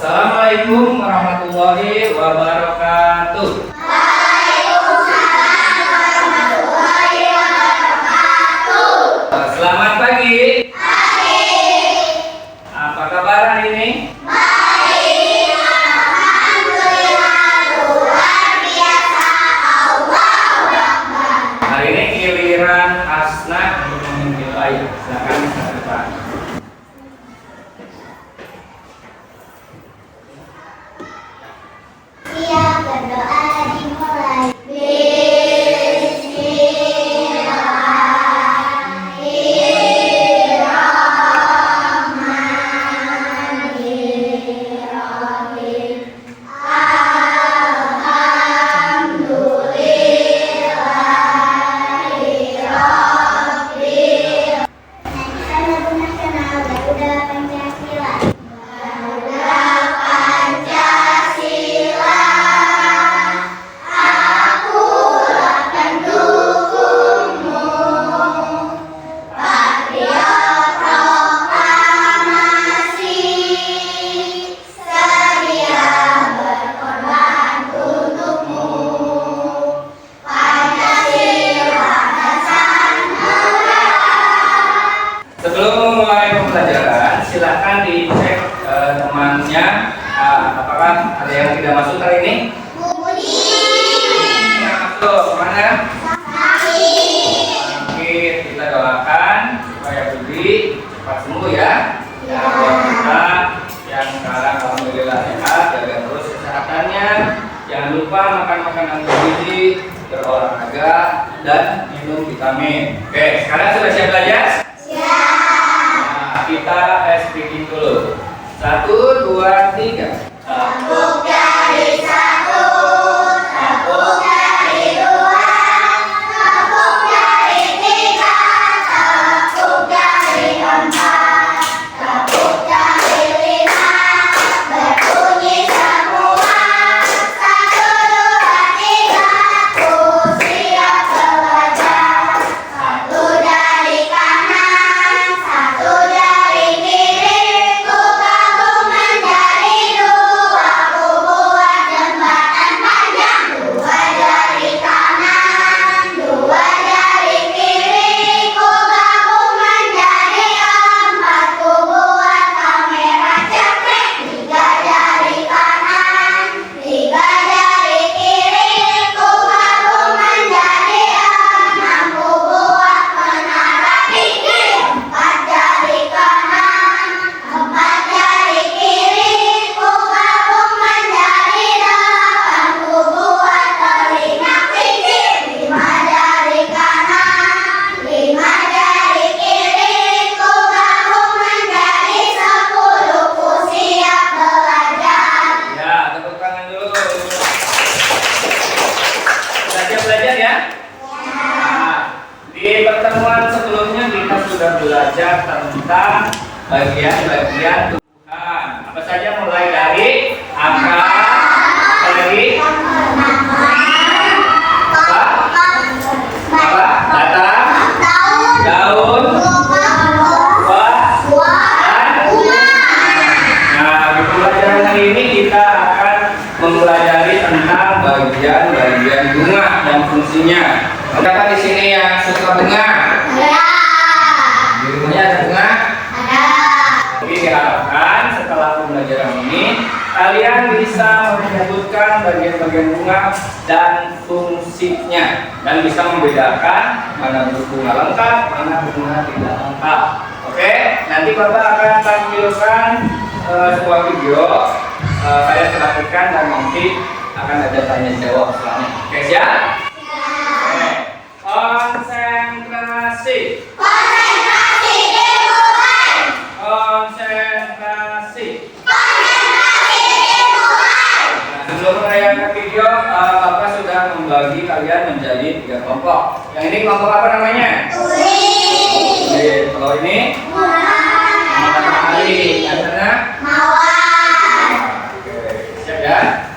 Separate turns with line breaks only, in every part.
Assalamualaikum warahmatullahi wabarakatuh.
Waalaikumsalam warahmatullahi wabarakatuh.
Selamat pagi.
Pagi.
Apa kabar hari ini?
Baik. Alhamdulillah, luar biasa. Allahu Akbar.
Hari ini giliran Asna untuk memimpin ayat. Silakan ke depan.
Siap berdoa dimulai. Bismillahirrahmanirrahim. Alhamdulillahirabbil Lagu nasional Garuda Pancasila. Garuda Pancasila, akulah pendukungmu. Patriot proklamasi, sedia berkorban untukmu. Pancasila dasar negara.
Sebelum memulai pembelajaran, silakan dicek temannya apakah ada yang tidak masuk hari ini. Yang masuk kemana? Sakit. Kita doakan supaya Budi cepat sembuh ya. Dan buat kita yang sekarang alhamdulillah sehat, jaga terus kesehatannya. Jangan lupa makan makanan bergizi, berolahraga, dan minum vitamin. Oke, sekarang sudah siap belajar? Nah, kita speaking dulu. 1, 2, 3.
Tepuk dari 1, tepuk dari 2, tepuk dari 3, tepuk dari 4, tepuk dari 5, berbunyi semua. 1, 2, 3, aku siap belajar. 1 dari kanan, 1 dari kiri, ku gabung menjadi 2, ku buat jembatan panjang. 2 dari kanan, 2 dari kiri, ku gabung menjadi 4, ku buat kamera cekrek. 3 dari kanan, 3 dari kiri, ku gabung menjadi 6, ku buat menara tinggi. 4 dari kanan, 4 dari kiri, ku gabung menjadi 8, ku buat telinga tinggi. 5 dari kanan, 5 dari kiri, ku gabung menjadi 10, ku siap belajar.
Ya, tepuk tangan dulu. Sudah siap belajar ya? Nah, di pertemuan sebelumnya kita sudah belajar tentang bagian-bagian tumbuhan. Apa saja mulai dari akar, dari batang, daun, buah, dan nah, di pembelajaran hari ini kita akan mempelajari tentang bagian-bagian bunga dan fungsinya. Siapa di sini yang suka bunga? Di rumahnya ada bunga? Jadi diharapkan setelah pembelajaran ini kalian bisa menyebutkan bagian-bagian bunga dan fungsinya dan bisa membedakan mana bunga lengkap, mana bunga tidak lengkap. Oke, nanti Bapak akan tampilkan sebuah video saya perhatikan dan nanti akan ada tanya jawab setelahnya. Oke, siap? Oke. Konsentrasi.
Konsentrasi dimulai.
Konsentrasi.
Konsentrasi dimulai.
Nah, sebelum menayangkan video, Bapak sudah membagi kalian menjadi 3 kelompok. Yang ini kelompok apa namanya? Oke, kalau ini matahari, yang sana
Mawar.
Oke, siap ya?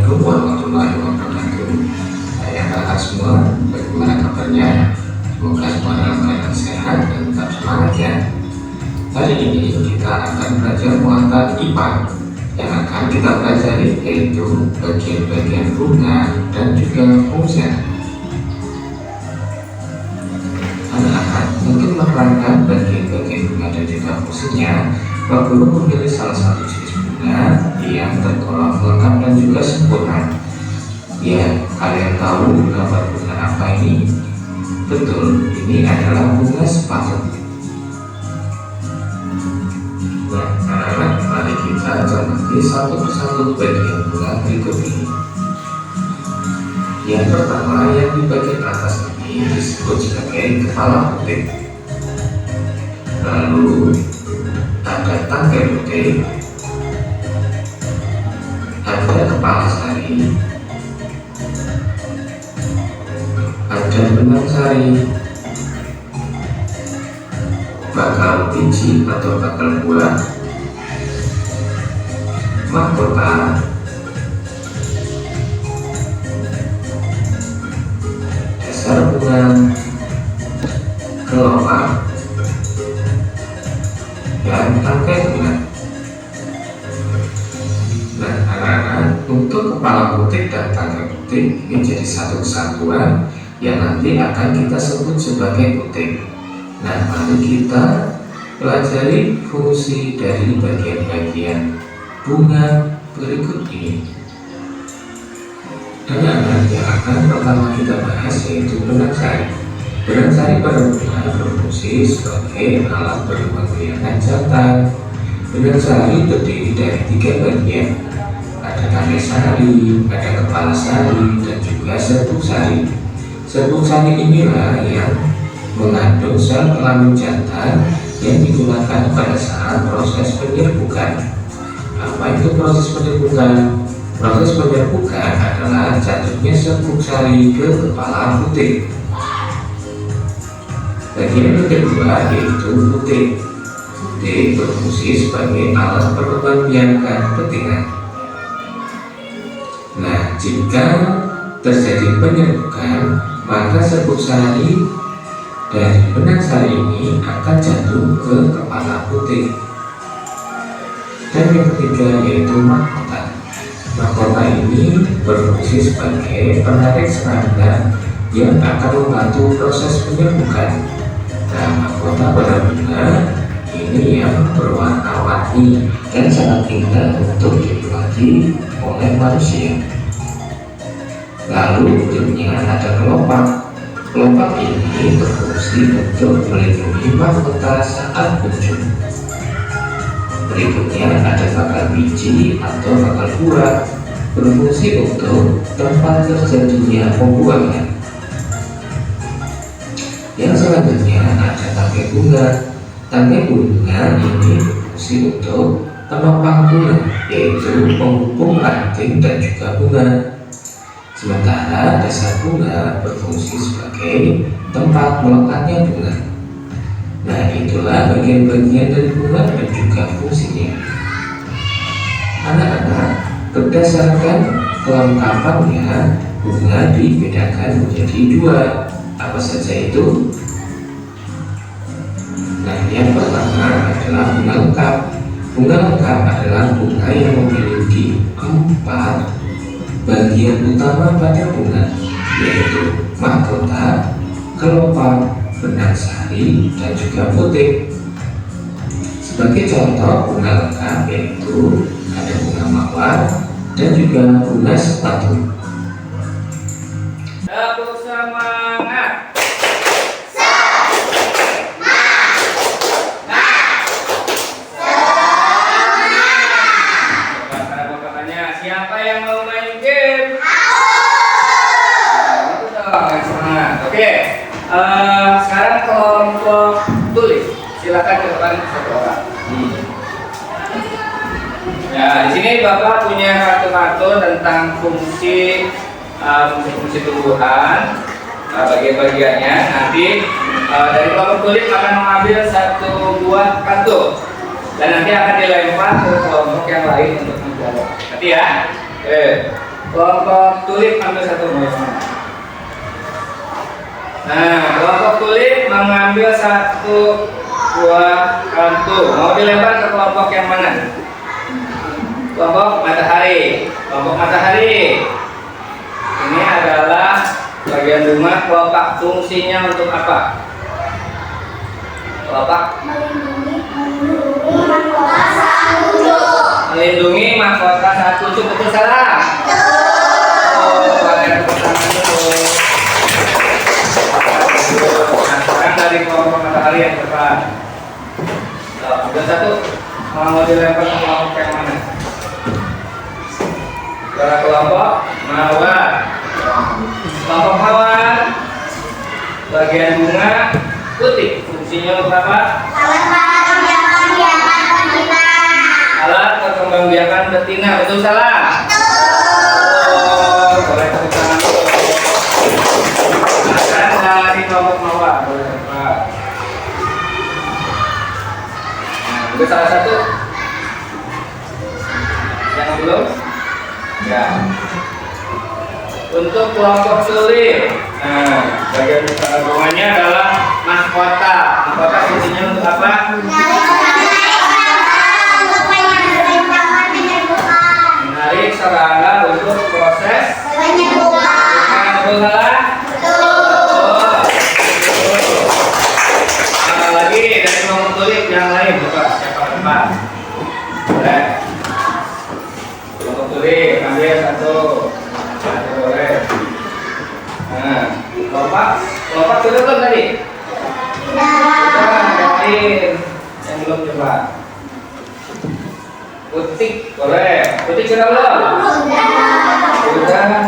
Assalamualaikum warahmatullahi wabarakatuh. Saya kakak semua, bagaimana kabarnya? Semoga semua dalam keadaan sehat dan tetap semangat ya. Hari ini kita akan belajar muatan IPA. Yang akan kita pelajari yaitu bagian-bagian bunga dan juga fungsinya. Anak-anak mungkin menerangkan bagian-bagian bunga dan juga fungsinya. Pak Guru memilih salah satu jenis bunga yang tergolong lengkap dan juga sempurna. Ya, kalian tahu gambar bunga apa ini? Betul, ini adalah bunga sepatu. Nah, anak-anak, mari kita cermati satu persatu bagian bunga berikut ini. Yang pertama, yang di bagian atas ini disebut sebagai kepala puting. Lalu ada tangkai puting, ada kepala sari, ada benang sari, bakal biji atau bakal buah, mahkota, dasar bunga, kelopak, dan tangkai bunga. Nah, anak-anak, untuk kepala puting dan tangkai puting ini jadi satu kesatuan yang nanti akan kita sebut sebagai puting. Nah, mari kita pelajari fungsi dari bagian-bagian bunga berikut ini. Anak-anak, yang akan pertama kita bahas yaitu benang sari. Benang sari pada bunga berfungsi sebagai alat pengembalian jantan. Benang sari terdiri dari 3 bagian. Ada tangkai sari, ada kepala sari, dan juga serbuk sari. Serbuk sari inilah yang mengandung sel kelamin jantan yang digunakan pada saat proses penyerbukan. Apa itu proses penyerbukan? Proses penyerbukan adalah jatuhnya serbuk sari ke kepala puting. Bagian yang kedua yaitu puting. Puting berfungsi sebagai alat pengembangbiakan betingan. Nah, jika terjadi penyerbukan, maka serbuk sari dari benang sari ini akan jatuh ke kepala puting. Dan yang ketiga yaitu mahkota. Mahkota ini berfungsi sebagai penarik serangga yang akan membantu proses penyerbukan. Nah, mahkota pada bunga ini yang berwarna-warni dan sangat indah untuk dinikmati oleh manusia. Lalu berikutnya ada kelopak. Kelopak ini berfungsi untuk melindungi mahkota saat kuncup. Berikutnya ada bakal biji atau bakal buah, berfungsi untuk tempat terjadinya pembuahan. Yang selanjutnya ada tangkai bunga. Tangkai bunga ini berfungsi untuk penopang bunga, yaitu penghubung ranting dan juga bunga. Sementara dasar bunga berfungsi sebagai tempat melekatnya bunga. Nah, itulah bagian-bagian dari bunga dan juga fungsinya. Anak-anak, berdasarkan kelengkapannya, bunga dibedakan menjadi 2. Apa saja itu? Nah, yang pertama adalah bunga lengkap. Bunga lengkap adalah bunga yang memiliki 4 bagian utama pada bunga, yaitu mahkota, kelopak, benang sari, dan juga puting. Sebagai contoh bunga lengkap yaitu ada bunga mawar dan juga bunga sepatu.
Tepuk semangat. Kakak-kakaknya, siapa yang mau main game? Itu dong, semangat. Oke. Sekarang kelompok tulis. Silakan ke depan satu orang. Ya, di sini Bapak punya kartu-kartu tentang fungsi tumbuhan, bagian-bagiannya. Nanti dari kelompok tulis akan mengambil 1 buah kartu dan nanti akan dilempar ke kelompok yang lain untuk menjawab. Nanti ya. Kelompok tulip ambil satu buah. Nah, kelompok tulip mengambil satu buah kartu. Mau dilempar ke kelompok yang mana? Kelompok matahari. Kelompok matahari. Ini adalah bagian rumah kelopak. Fungsinya untuk apa? Kelopak melindungi mahkota saat lucu. Betul salah? Oh, kalian pertama dulu. Nah, sekarang dari kelompok matahari yang depan. Ambil satu. Mau dilempar ke kelompok yang mana? Ke kelompok mawar. Kelompok mawar. Bagian bunga putih. Fungsinya untuk apa? Alat perkembangbiakan betina. Betul salah? Oh, boleh tepuk tangan dulu. Nah, sekarang dari kelompok mawar. Boleh tepuk. Nah, itu salah satu. Yang belum? Ya. Untuk kelompok tulip. Nah, bagian bunganya adalah mahkota. Mahkota fungsinya untuk apa? Menarik serangga untuk proses penyembuhan. Betul salah? Betul. Nah, lagi dari kelompok tulip yang lain. Coba siapa depan? Boleh. Kelompok tulip ambil satu. Satu boleh. Nah, kelopak sudah belum tadi? Yang belum coba. Putih boleh. Putih sudah belum? Sudah. Nah,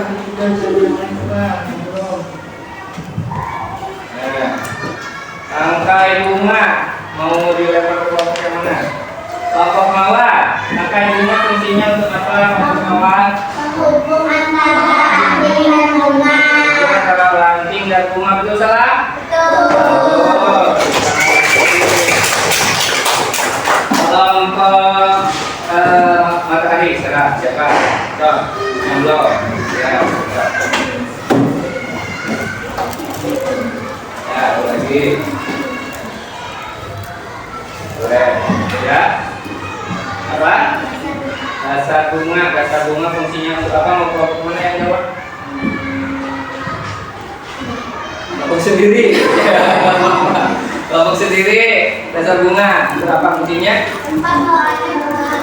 tangkai bunga mau dilempar ke kelompok yang mana? Kelompok mawar. Tangkai bunga fungsinya untuk apa? Kelompok mawar.
Menghubung antara ranting dan bunga.
Antara ranting dan bunga. Betul salah?
Betul.
Kelompok matahari sekarang siapa? Stop. Yang belum? Ya. Ya, lagi. Boleh. Ya. Apa? Dasar bunga fungsinya untuk apa? Mau kelompok mana yang jawab? Kelompok sendiri. Kelompok sendiri. Dasar bunga. Untuk apa fungsinya?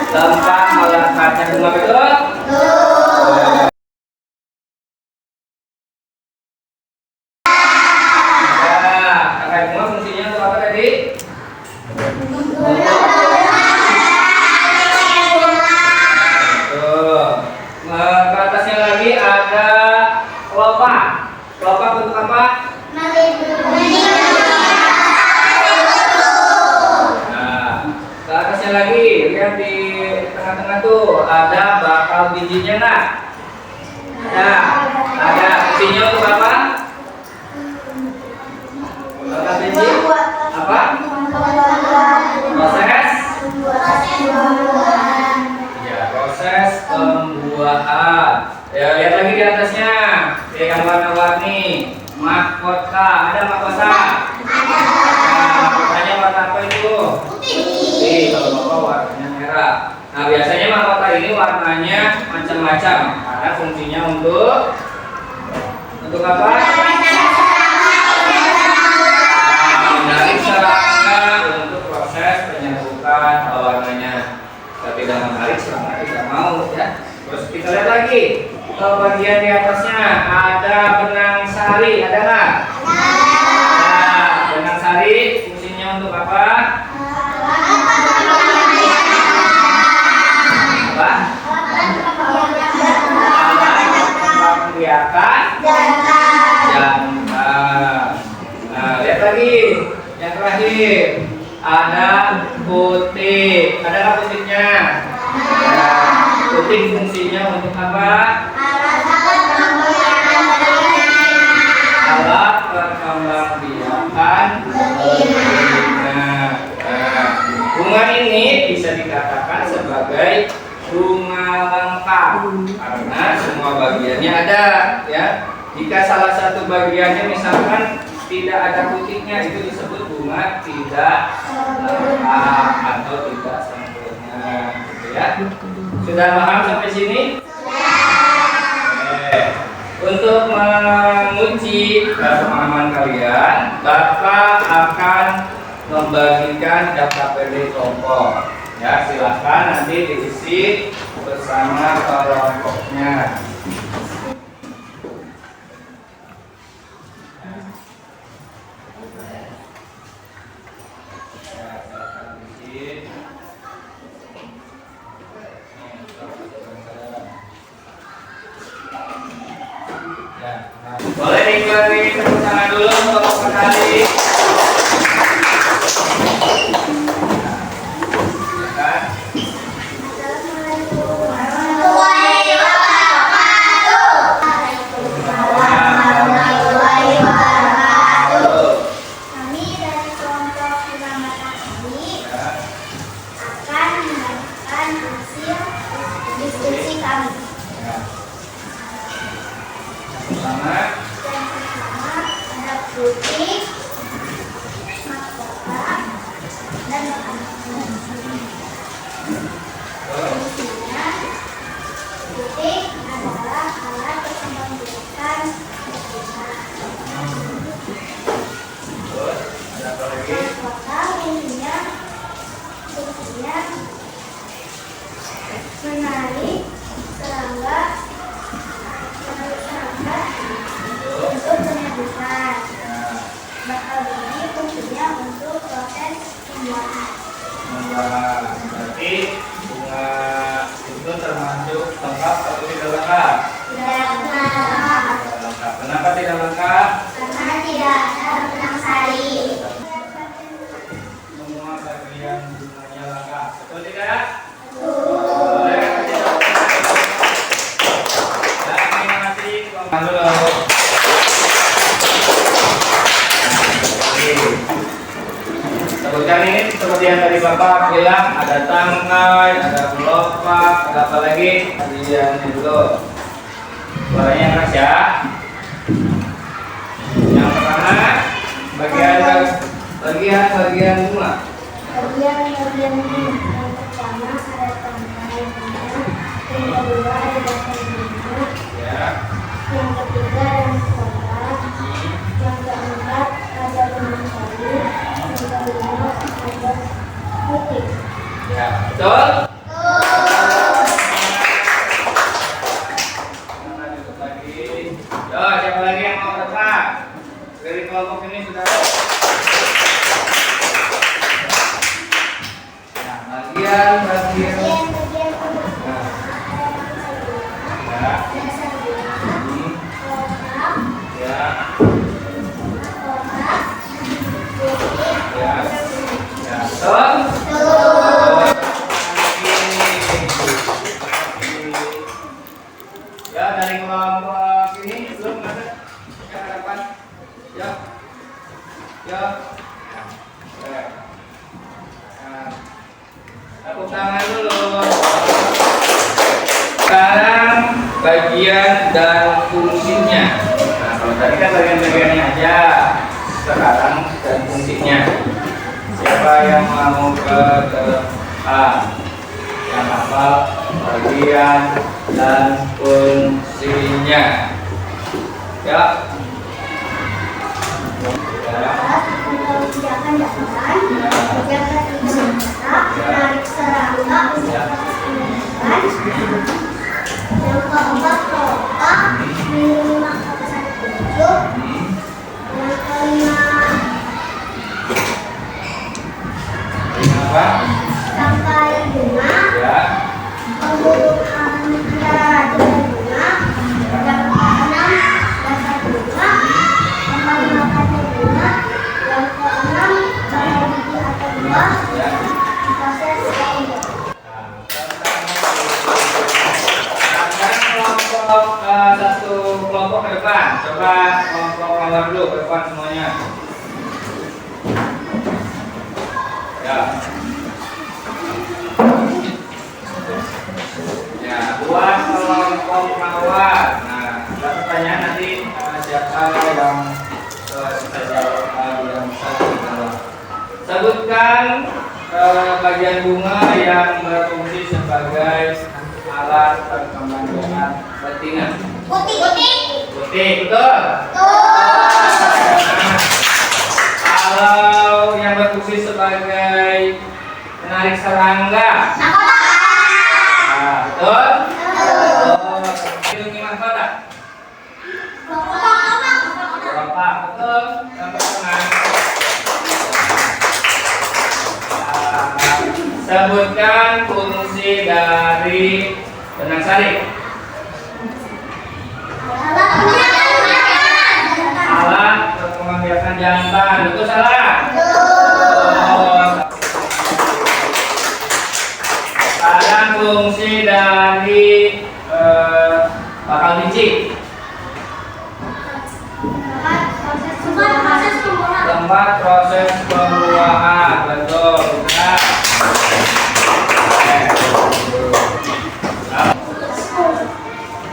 Tempat melekatnya bunga. Betul?
Betul.
Nah, tangkai bunga fungsinya untuk apa tadi? Ke atasnya lagi ada kelopak. Kelopak untuk apa? Nah, ke atasnya lagi lihat di tengah-tengah tuh ada bakal bijinya nggak? Nah, ada bijinya untuk apa? Bakal biji apa? Proses. Ya, proses pembuahan. Ya, lihat lagi di atasnya. Yang warna-warni. Mahkota. Ada mahkota? Nah, mahkotanya warna apa itu? Putih. Kalau bapak warnanya merah. Nah, biasanya mahkota ini warnanya macam-macam. Karena fungsinya untuk apa? Menarik serangga untuk proses penyerbukan. Kalau warnanya tidak menarik, serangga tidak mau ya. Terus kita lihat lagi ke bagian di atasnya ada benang sari, ada nggak? Nah, benang sari fungsinya untuk apa? Apa? Membiarkan jantan. Nah, lihat lagi yang terakhir ada putih. Ada nggak putihnya? Nah, putih fungsinya untuk apa? Alat perkembangbiakan betina. Bunga ini bisa dikatakan sebagai bunga lengkap karena semua bagian bagiannya ada ya. Jika salah satu bagiannya misalkan tidak ada titiknya, itu disebut bunga tidak lengkap atau tidak sempurna, gitu ya. Sudah paham sampai sini? Oke. Untuk menguji pemahaman kalian, Bapak akan membagikan daftar PD kelompok. Ya, silahkan nanti diisi bersama kelompoknya. Boleh diberi tepuk tangan dulu untuk sekali.
Kami dari kelompok pengamatan ini akan membagikan hasil diskusi kami.
Pertama,
Yang pertama ada putih, mahkota, dan makanan. Fungsinya, putih adalah alat untuk membedakan
terus ada apa lagi?
mahkota. Fungsinya menarik serangga untuk penyeduhan. Bakal ini fungsinya untuk proses pembuatan.
Berarti bunga itu termasuk lengkap atau tidak lengkap?
Tidak lengkap
Tidak lengkap. Kenapa tidak lengkap?
karena tidak ada benang sari.
Semua bagian bunganya lengkap. Betul tidak? Boleh. Dan terima kasih. Selamat dulu. Sebutkan ini seperti yang tadi Bapak bilang, ada tangkai, ada kelopak, ada apa lagi? Bagian ini dulu. Suaranya keras ya. Yang pertama, bagian bunga.
Bagian ini yang pertama ada tangkai bunga, yang kedua ada batang bunga,
Ya.
yang ketiga ada mahkota, yang keempat ada benang sari, yang kelima ada putih.
Ya, betul? Yo, siapa lagi yang mau berperan? Dari kelompok ini sudah ada. Nah, bagian.
Bagian
Nah,
ada
ya.
dasar bunga,
Hmm,
kotak,
ya,
kotak, putih,
ya.
dan bunga.
Ya, betul? Ya, dari kelompok ini belum ada yang hadapan. Ya, ya. Oke. Nah, tepuk tangan dulu. Sekarang bagian dan fungsinya. Nah, kalau tadi kan bagian-bagiannya aja. Sekarang dan fungsinya. Siapa yang mau ke depan? Yang hafal bagian dan fungsinya. Ya. Ya.
Mengerjakan daftar, menjaga tidak kotak, menarik serangga untuk proses penyeduhan. Yang keempat kotak, melindungi mahkota satu tujuh. Yang kelima
Kenapa?
tangkai bunga,
Ya.
pembunuhan antara dengan bunga. Yang keenam dasar bunga, pembunuhan bunga. Yang keenam bakal gigi atau buah,
Ya.
proses pembuatan.
Sekarang kelompok satu kelompok ke depan. Coba kelompok nomor dulu ke depan semuanya. Ya. Ya, buat kelompok mawar. Nah, yang kita jawab yang satu bawah. Sebutkan bagian bunga yang berfungsi sebagai alat perkembangbiakan betina. Putih, betul? Kalau yang berfungsi sebagai penarik serangga. Betul? Lindungi mahkota. Bapak, betul? Sampai tengah. Sebutkan fungsi dari benang sari. Alat perkembangbiakan jantan. Itu salah. Sekarang fungsi dari bakal biji. Tempat proses pembuahan. Betul. Benar.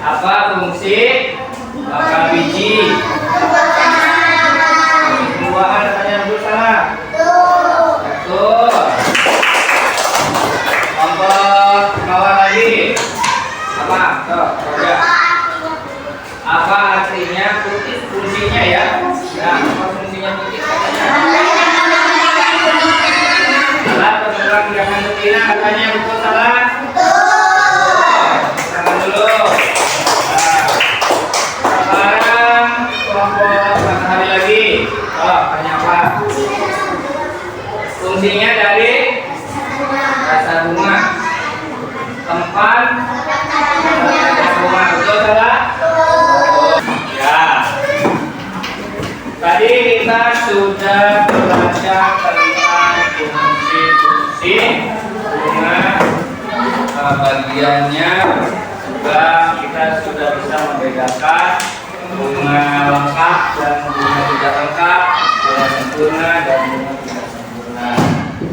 Apa fungsi bakal biji? Pembuahan katanya dulu salah. Betul. Kelompok bawah lagi. Apa? Tuh, coba. Apa artinya putih? Fungsinya ya? Ya, apa fungsinya putih katanya? Alat perkembangbiakan betina katanya, betul salah? Tangan dulu. Sekarang kelompok matahari lagi. Oh, tanya apa? Fungsinya dari rasa bunga. Tempat bunga, betul salah? Ya. Tadi kita sudah belajar tentang fungsi-fungsi bunga, bagiannya, juga kita sudah bisa membedakan bunga lengkap dan bunga tidak lengkap, bunga sempurna dan bunga tidak sempurna.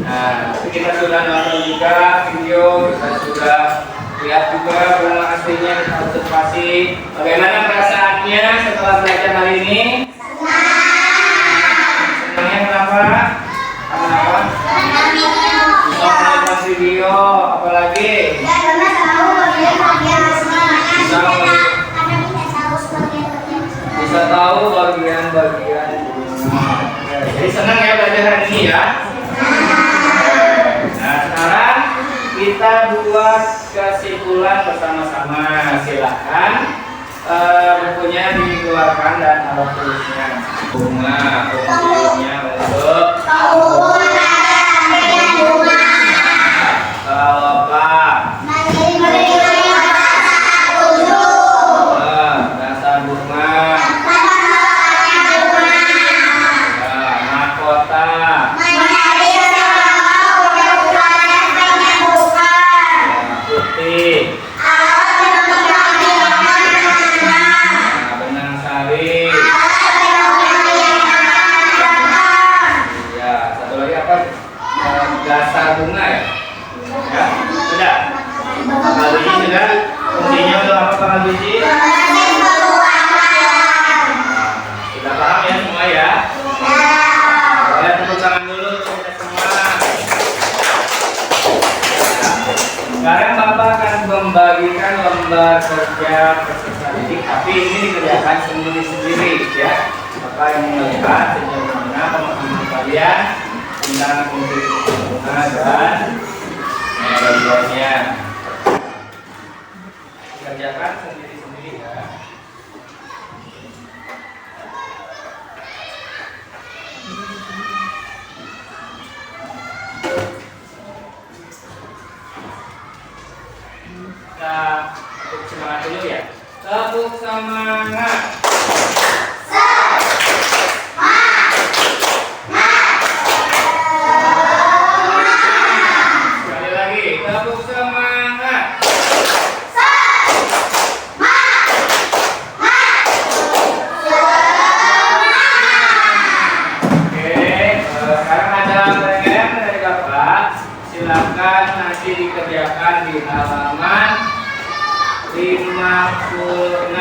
Nah, kita sudah nonton juga video, kita sudah lihat juga bunga aslinya, kita observasi. Bagaimana perasaannya setelah belajar hari ini? Senangnya kenapa? Karena apa? Nonton video, apalagi? Bisa tahu bagian-bagian bunga. Jadi senang ya belajar hari ini ya. Nah, sekarang kita buat kesimpulan bersama-sama. Silahkan bukunya dikeluarkan dan alat tulisnya. Bunga, fungsinya untuk kelopak, dasar bunga, mahkota, putih, benang sari. Ya, satu lagi apa? Dasar bunga ya? Ya, sudah. Bakal biji sudah. Fungsinya untuk apa bakal biji? Sudah paham ya semua ya? Boleh tepuk tangan dulu untuk kita semua. Sekarang Bapak akan membagikan lembar kerja peserta didik, tapi ini dikerjakan sendiri-sendiri ya. Bapak yang melihat sejauh mana pemahaman kalian tentang fungsi bunga dan bagiannya. Kerjakan sendiri-sendiri ya. Kita tepuk semangat dulu ya. Tepuk semangat. Sekali lagi, tepuk semangat. Sekarang ada PR dari Bapak. Silakan nanti dikerjakan di halaman 56.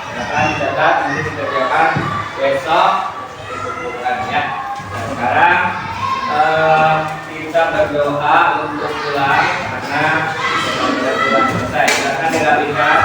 Silakan dicatat, nanti dikerjakan besok dikumpulkan ya. Nah, sekarang kita berdoa untuk pulang karena sudah pulang selesai. Silakan dirapikan.